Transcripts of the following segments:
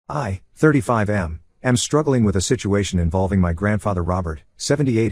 I, 35 am struggling with a situation involving my grandfather Robert, 78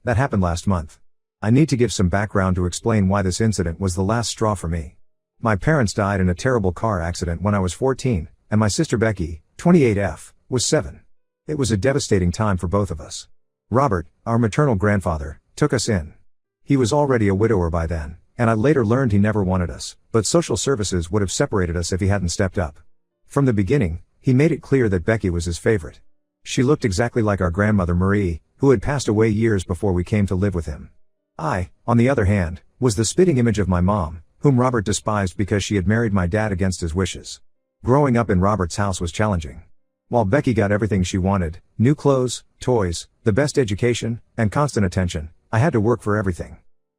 that happened last month. I need to give some background to explain why this incident was the last straw for me. My parents died in a terrible car accident when I was 14, and my sister Becky, 28 was 7. It was a devastating time for both of us. Robert, our maternal grandfather, took us in. He was already a widower by then, and I later learned he never wanted us, but social services would have separated us if he hadn't stepped up. From the beginning, he made it clear that Becky was his favorite. She looked exactly like our grandmother Marie, who had passed away years before we came to live with him. I, on the other hand, was the spitting image of my mom, whom Robert despised because she had married my dad against his wishes. Growing up in Robert's house was challenging. While Becky got everything she wanted, new clothes, toys, the best education, and constant attention, I had to work for everything.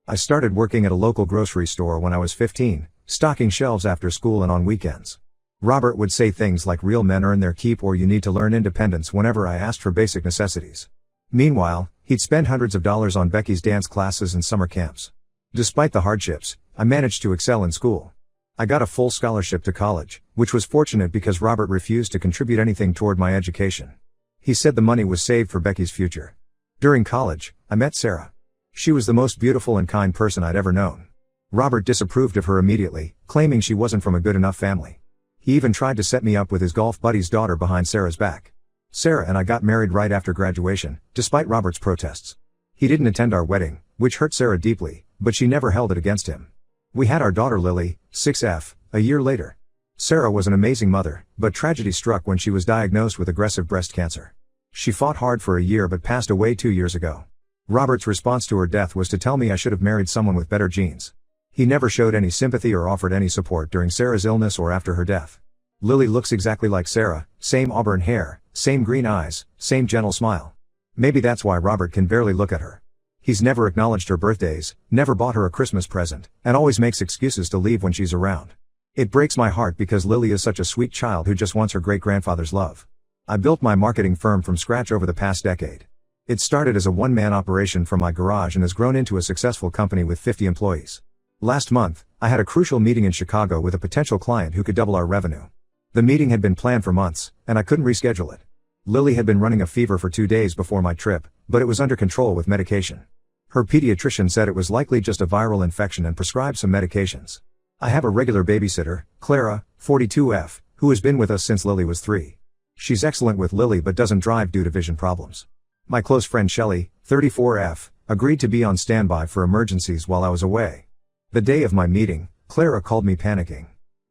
I started working at a local grocery store when I was 15, stocking shelves after school and on weekends. Robert would say things like real men earn their keep or you need to learn independence whenever I asked for basic necessities. Meanwhile, he'd spend hundreds of dollars on Becky's dance classes and summer camps. Despite the hardships, I managed to excel in school. I got a full scholarship to college, which was fortunate because Robert refused to contribute anything toward my education. He said the money was saved for Becky's future. During college, I met Sarah. She was the most beautiful and kind person I'd ever known. Robert disapproved of her immediately, claiming she wasn't from a good enough family. He even tried to set me up with his golf buddy's daughter behind Sarah's back. Sarah and I got married right after graduation, despite Robert's protests. He didn't attend our wedding, which hurt Sarah deeply, but she never held it against him. We had our daughter Lily, 6 a year later. Sarah was an amazing mother, but tragedy struck when she was diagnosed with aggressive breast cancer. She fought hard for a year but passed away 2 years ago. Robert's response to her death was to tell me I should have married someone with better genes. He never showed any sympathy or offered any support during Sarah's illness or after her death. Lily looks exactly like Sarah, same auburn hair, same green eyes, same gentle smile. Maybe that's why Robert can barely look at her. He's never acknowledged her birthdays, never bought her a Christmas present, and always makes excuses to leave when she's around. It breaks my heart because Lily is such a sweet child who just wants her great-grandfather's love. I built my marketing firm from scratch over the past decade. It started as a one-man operation from my garage and has grown into a successful company with 50 employees. Last month, I had a crucial meeting in Chicago with a potential client who could double our revenue. The meeting had been planned for months, and I couldn't reschedule it. Lily had been running a fever for 2 days before my trip, but it was under control with medication. Her pediatrician said it was likely just a viral infection and prescribed some medications. I have a regular babysitter, Clara, 42 who has been with us since Lily was 3. She's excellent with Lily but doesn't drive due to vision problems. My close friend Shelley, 34 agreed to be on standby for emergencies while I was away. The day of my meeting, Clara called me panicking.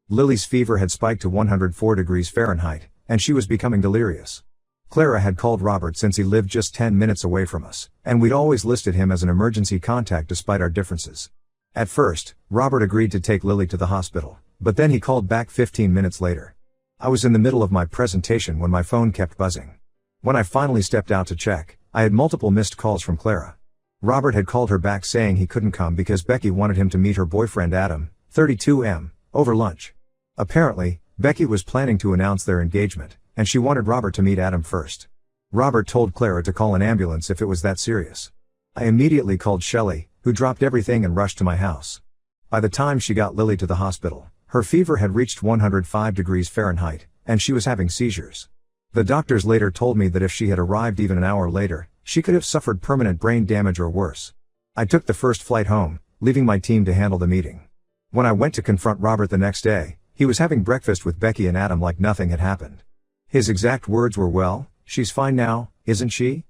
Lily's fever had spiked to 104 degrees Fahrenheit, and she was becoming delirious. Clara had called Robert since he lived just 10 minutes away from us, and we'd always listed him as an emergency contact despite our differences. At first, Robert agreed to take Lily to the hospital, but then he called back 15 minutes later. I was in the middle of my presentation when my phone kept buzzing. When I finally stepped out to check, I had multiple missed calls from Clara. Robert had called her back saying he couldn't come because Becky wanted him to meet her boyfriend Adam, 32 over lunch. Apparently, Becky was planning to announce their engagement, and she wanted Robert to meet Adam first. Robert told Clara to call an ambulance if it was that serious. I immediately called Shelley, who dropped everything and rushed to my house. By the time she got Lily to the hospital, her fever had reached 105 degrees Fahrenheit, and she was having seizures. The doctors later told me that if she had arrived even an hour later, she could have suffered permanent brain damage or worse. I took the first flight home, leaving my team to handle the meeting. When I went to confront Robert the next day, he was having breakfast with Becky and Adam like nothing had happened. His exact words were, "Well, she's fine now, isn't she?"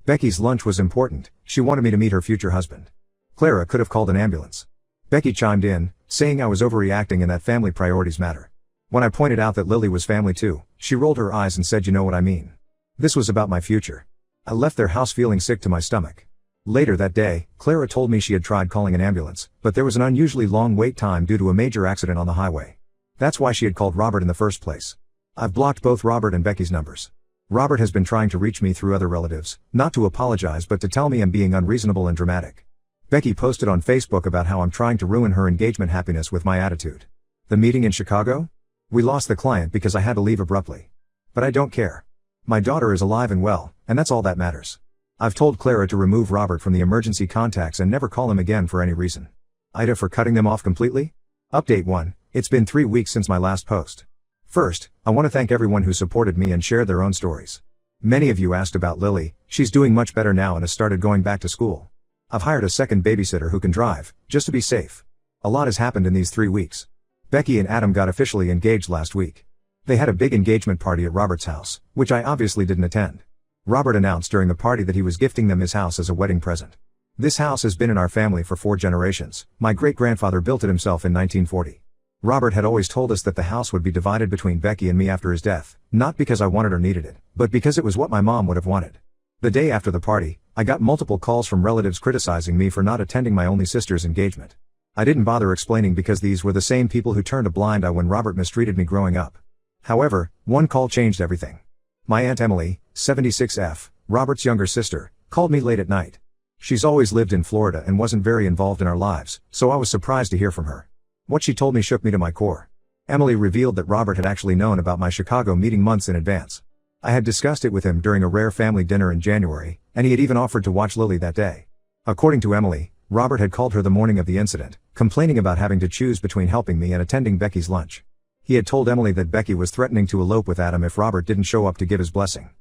Becky's lunch was important, she wanted me to meet her future husband. Clara could have called an ambulance. Becky chimed in, saying I was overreacting and that family priorities matter. When I pointed out that Lily was family too, she rolled her eyes and said, "You know what I mean." This was about my future. I left their house feeling sick to my stomach. Later that day, Clara told me she had tried calling an ambulance, but there was an unusually long wait time due to a major accident on the highway. That's why she had called Robert in the first place. I've blocked both Robert and Becky's numbers. Robert has been trying to reach me through other relatives, not to apologize but to tell me I'm being unreasonable and dramatic. Becky posted on Facebook about how I'm trying to ruin her engagement happiness with my attitude. The meeting in Chicago? We lost the client because I had to leave abruptly. But I don't care. My daughter is alive and well, and that's all that matters. I've told Clara to remove Robert from the emergency contacts and never call him again for any reason. Ida for cutting them off completely? Update 1, it's been 3 weeks since my last post. First, I want to thank everyone who supported me and shared their own stories. Many of you asked about Lily. She's doing much better now and has started going back to school. I've hired a second babysitter who can drive, just to be safe. A lot has happened in these 3 weeks. Becky and Adam got officially engaged last week. They had a big engagement party at Robert's house, which I obviously didn't attend. Robert announced during the party that he was gifting them his house as a wedding present. This house has been in our family for 4 generations. My great-grandfather built it himself in 1940. Robert had always told us that the house would be divided between Becky and me after his death, not because I wanted or needed it, but because it was what my mom would have wanted. The day after the party, I got multiple calls from relatives criticizing me for not attending my only sister's engagement. I didn't bother explaining because these were the same people who turned a blind eye when Robert mistreated me growing up. However, one call changed everything. My Aunt Emily, 76F, Robert's younger sister, called me late at night. She's always lived in Florida and wasn't very involved in our lives, so I was surprised to hear from her. What she told me shook me to my core. Emily revealed that Robert had actually known about my Chicago meeting months in advance. I had discussed it with him during a rare family dinner in January, and he had even offered to watch Lily that day. According to Emily, Robert had called her the morning of the incident, complaining about having to choose between helping me and attending Becky's lunch. He had told Emily that Becky was threatening to elope with Adam if Robert didn't show up to give his blessing.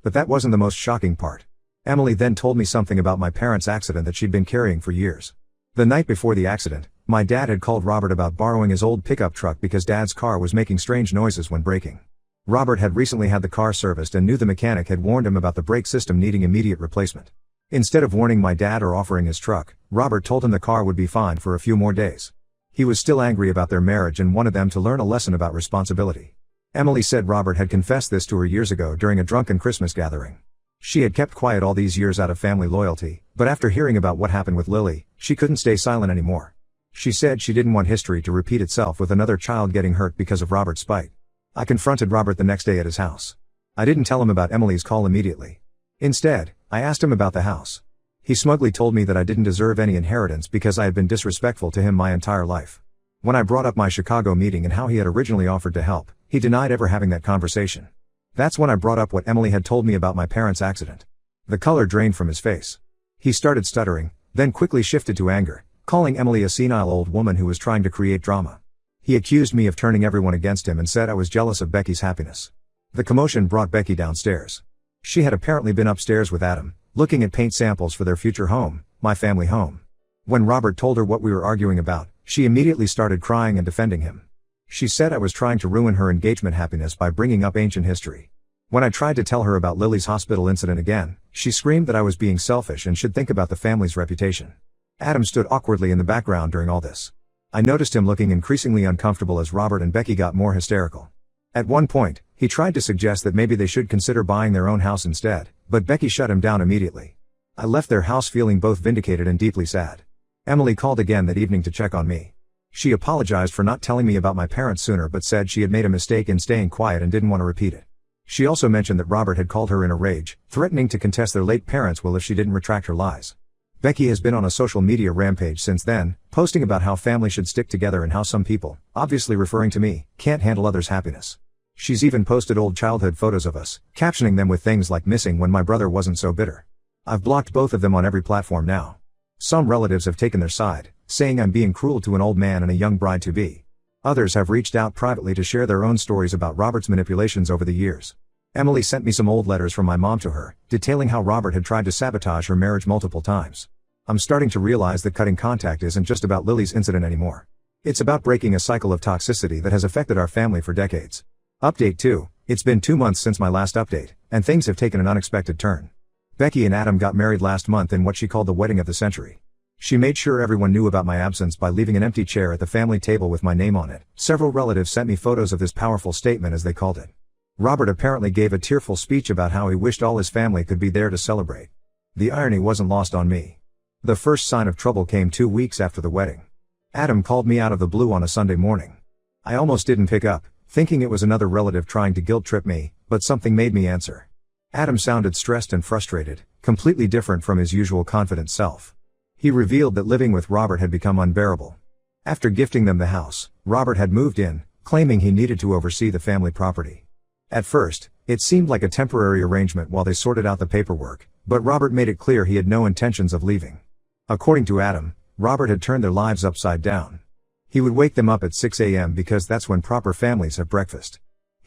But that wasn't the most shocking part. Emily then told me something about my parents' accident that she'd been carrying for years. The night before the accident, my dad had called Robert about borrowing his old pickup truck because Dad's car was making strange noises when braking. Robert had recently had the car serviced and knew the mechanic had warned him about the brake system needing immediate replacement. Instead of warning my dad or offering his truck, Robert told him the car would be fine for a few more days. He was still angry about their marriage and wanted them to learn a lesson about responsibility. Emily said Robert had confessed this to her years ago during a drunken Christmas gathering. She had kept quiet all these years out of family loyalty, but after hearing about what happened with Lily, she couldn't stay silent anymore. She said she didn't want history to repeat itself with another child getting hurt because of Robert's spite. I confronted Robert the next day at his house. I didn't tell him about Emily's call immediately. Instead, I asked him about the house. He smugly told me that I didn't deserve any inheritance because I had been disrespectful to him my entire life. When I brought up my Chicago meeting and how he had originally offered to help, he denied ever having that conversation. That's when I brought up what Emily had told me about my parents' accident. The color drained from his face. He started stuttering, then quickly shifted to anger, calling Emily a senile old woman who was trying to create drama. He accused me of turning everyone against him and said I was jealous of Becky's happiness. The commotion brought Becky downstairs. She had apparently been upstairs with Adam, looking at paint samples for their future home, my family home. When Robert told her what we were arguing about, she immediately started crying and defending him. She said I was trying to ruin her engagement happiness by bringing up ancient history. When I tried to tell her about Lily's hospital incident again, she screamed that I was being selfish and should think about the family's reputation. Adam stood awkwardly in the background during all this. I noticed him looking increasingly uncomfortable as Robert and Becky got more hysterical. At one point, he tried to suggest that maybe they should consider buying their own house instead, but Becky shut him down immediately. I left their house feeling both vindicated and deeply sad. Emily called again that evening to check on me. She apologized for not telling me about my parents sooner but said she had made a mistake in staying quiet and didn't want to repeat it. She also mentioned that Robert had called her in a rage, threatening to contest their late parents' will if she didn't retract her lies. Becky has been on a social media rampage since then, posting about how family should stick together and how some people, obviously referring to me, can't handle others' happiness. She's even posted old childhood photos of us, captioning them with things like missing when my brother wasn't so bitter. I've blocked both of them on every platform now. Some relatives have taken their side, saying I'm being cruel to an old man and a young bride-to-be. Others have reached out privately to share their own stories about Robert's manipulations over the years. Emily sent me some old letters from my mom to her, detailing how Robert had tried to sabotage her marriage multiple times. I'm starting to realize that cutting contact isn't just about Lily's incident anymore. It's about breaking a cycle of toxicity that has affected our family for decades. Update 2. It's been 2 months since my last update, and things have taken an unexpected turn. Becky and Adam got married last month in what she called the wedding of the century. She made sure everyone knew about my absence by leaving an empty chair at the family table with my name on it. Several relatives sent me photos of this powerful statement, as they called it. Robert apparently gave a tearful speech about how he wished all his family could be there to celebrate. The irony wasn't lost on me. The first sign of trouble came 2 weeks after the wedding. Adam called me out of the blue on a Sunday morning. I almost didn't pick up, thinking it was another relative trying to guilt-trip me, but something made me answer. Adam sounded stressed and frustrated, completely different from his usual confident self. He revealed that living with Robert had become unbearable. After gifting them the house, Robert had moved in, claiming he needed to oversee the family property. At first, it seemed like a temporary arrangement while they sorted out the paperwork, but Robert made it clear he had no intentions of leaving. According to Adam, Robert had turned their lives upside down. He would wake them up at 6 a.m. because that's when proper families have breakfast.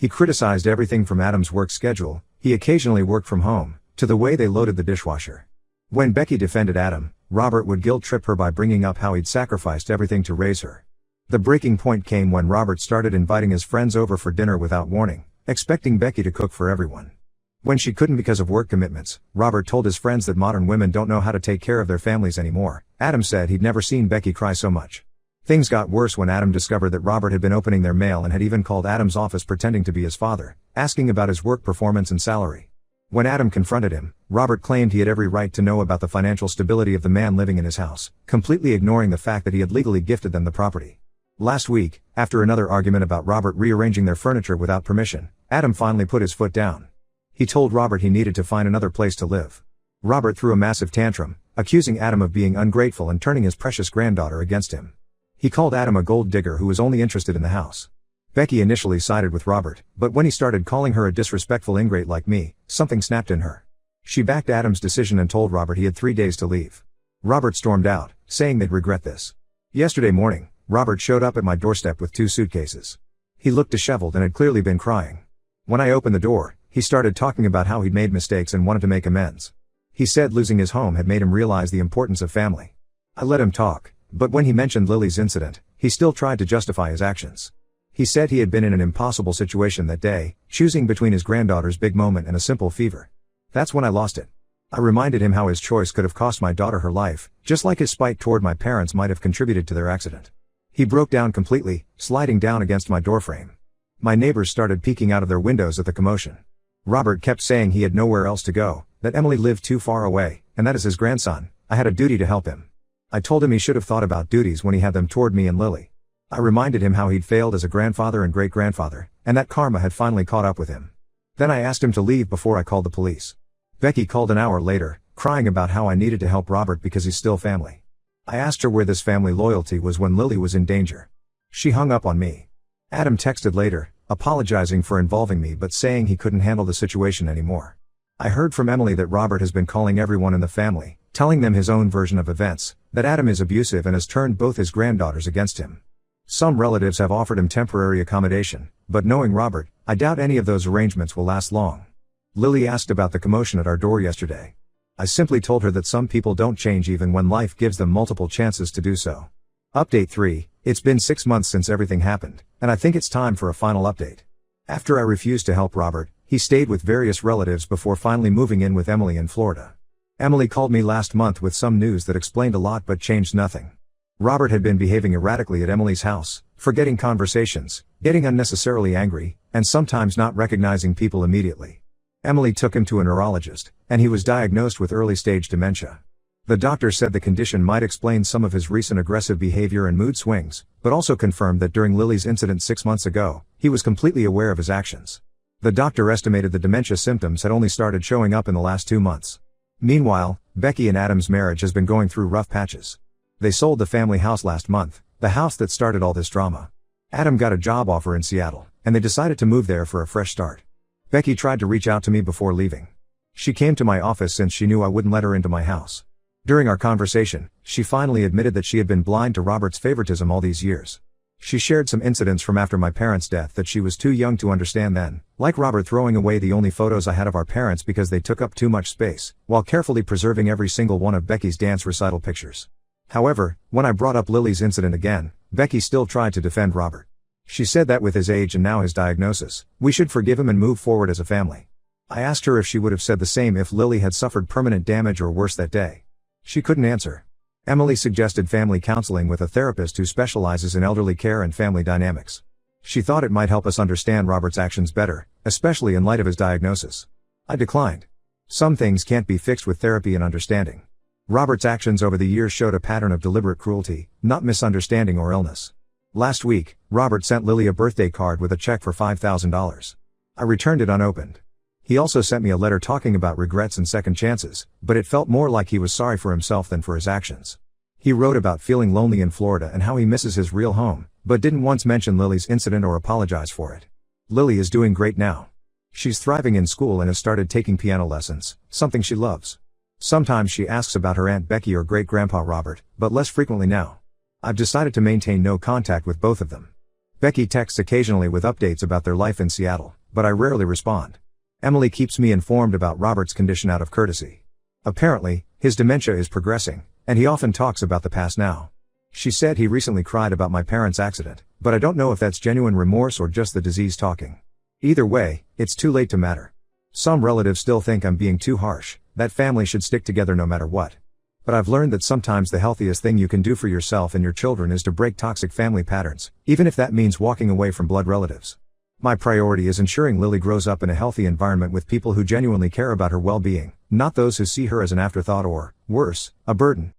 He criticized everything from Adam's work schedule, he occasionally worked from home, to the way they loaded the dishwasher. When Becky defended Adam, Robert would guilt-trip her by bringing up how he'd sacrificed everything to raise her. The breaking point came when Robert started inviting his friends over for dinner without warning, expecting Becky to cook for everyone. When she couldn't because of work commitments, Robert told his friends that modern women don't know how to take care of their families anymore. Adam said he'd never seen Becky cry so much. Things got worse when Adam discovered that Robert had been opening their mail and had even called Adam's office pretending to be his father, asking about his work performance and salary. When Adam confronted him, Robert claimed he had every right to know about the financial stability of the man living in his house, completely ignoring the fact that he had legally gifted them the property. Last week, after another argument about Robert rearranging their furniture without permission, Adam finally put his foot down. He told Robert he needed to find another place to live. Robert threw a massive tantrum, accusing Adam of being ungrateful and turning his precious granddaughter against him. He called Adam a gold digger who was only interested in the house. Becky initially sided with Robert, but when he started calling her a disrespectful ingrate like me, something snapped in her. She backed Adam's decision and told Robert he had 3 days to leave. Robert stormed out, saying they'd regret this. Yesterday morning, Robert showed up at my doorstep with 2 suitcases. He looked disheveled and had clearly been crying. When I opened the door, he started talking about how he'd made mistakes and wanted to make amends. He said losing his home had made him realize the importance of family. I let him talk, but when he mentioned Lily's incident, he still tried to justify his actions. He said he had been in an impossible situation that day, choosing between his granddaughter's big moment and a simple fever. That's when I lost it. I reminded him how his choice could have cost my daughter her life, just like his spite toward my parents might have contributed to their accident. He broke down completely, sliding down against my doorframe. My neighbors started peeking out of their windows at the commotion. Robert kept saying he had nowhere else to go, that Emily lived too far away, and that as his grandson, I had a duty to help him. I told him he should have thought about duties when he had them toward me and Lily. I reminded him how he'd failed as a grandfather and great-grandfather, and that karma had finally caught up with him. Then I asked him to leave before I called the police. Becky called an hour later, crying about how I needed to help Robert because he's still family. I asked her where this family loyalty was when Lily was in danger. She hung up on me. Adam texted later, apologizing for involving me but saying he couldn't handle the situation anymore. I heard from Emily that Robert has been calling everyone in the family, telling them his own version of events, that Adam is abusive and has turned both his granddaughters against him. Some relatives have offered him temporary accommodation, but knowing Robert, I doubt any of those arrangements will last long. Lily asked about the commotion at our door yesterday. I simply told her that some people don't change even when life gives them multiple chances to do so. Update 3, it's been 6 months since everything happened, and I think it's time for a final update. After I refused to help Robert, he stayed with various relatives before finally moving in with Emily in Florida. Emily called me last month with some news that explained a lot but changed nothing. Robert had been behaving erratically at Emily's house, forgetting conversations, getting unnecessarily angry, and sometimes not recognizing people immediately. Emily took him to a neurologist, and he was diagnosed with early-stage dementia. The doctor said the condition might explain some of his recent aggressive behavior and mood swings, but also confirmed that during Lily's incident 6 months ago, he was completely aware of his actions. The doctor estimated the dementia symptoms had only started showing up in the last 2 months. Meanwhile, Becky and Adam's marriage has been going through rough patches. They sold the family house last month, the house that started all this drama. Adam got a job offer in Seattle, and they decided to move there for a fresh start. Becky tried to reach out to me before leaving. She came to my office since she knew I wouldn't let her into my house. During our conversation, she finally admitted that she had been blind to Robert's favoritism all these years. She shared some incidents from after my parents' death that she was too young to understand then, like Robert throwing away the only photos I had of our parents because they took up too much space, while carefully preserving every single one of Becky's dance recital pictures. However, when I brought up Lily's incident again, Becky still tried to defend Robert. She said that with his age and now his diagnosis, we should forgive him and move forward as a family. I asked her if she would have said the same if Lily had suffered permanent damage or worse that day. She couldn't answer. Emily suggested family counseling with a therapist who specializes in elderly care and family dynamics. She thought it might help us understand Robert's actions better, especially in light of his diagnosis. I declined. Some things can't be fixed with therapy and understanding. Robert's actions over the years showed a pattern of deliberate cruelty, not misunderstanding or illness. Last week, Robert sent Lily a birthday card with a check for $5,000. I returned it unopened. He also sent me a letter talking about regrets and second chances, but it felt more like he was sorry for himself than for his actions. He wrote about feeling lonely in Florida and how he misses his real home, but didn't once mention Lily's incident or apologize for it. Lily is doing great now. She's thriving in school and has started taking piano lessons, something she loves. Sometimes she asks about her Aunt Becky or great-grandpa Robert, but less frequently now. I've decided to maintain no contact with both of them. Becky texts occasionally with updates about their life in Seattle, but I rarely respond. Emily keeps me informed about Robert's condition out of courtesy. Apparently, his dementia is progressing, and he often talks about the past now. She said he recently cried about my parents' accident, but I don't know if that's genuine remorse or just the disease talking. Either way, it's too late to matter. Some relatives still think I'm being too harsh, that family should stick together no matter what. But I've learned that sometimes the healthiest thing you can do for yourself and your children is to break toxic family patterns, even if that means walking away from blood relatives. My priority is ensuring Lily grows up in a healthy environment with people who genuinely care about her well-being, not those who see her as an afterthought or, worse, a burden.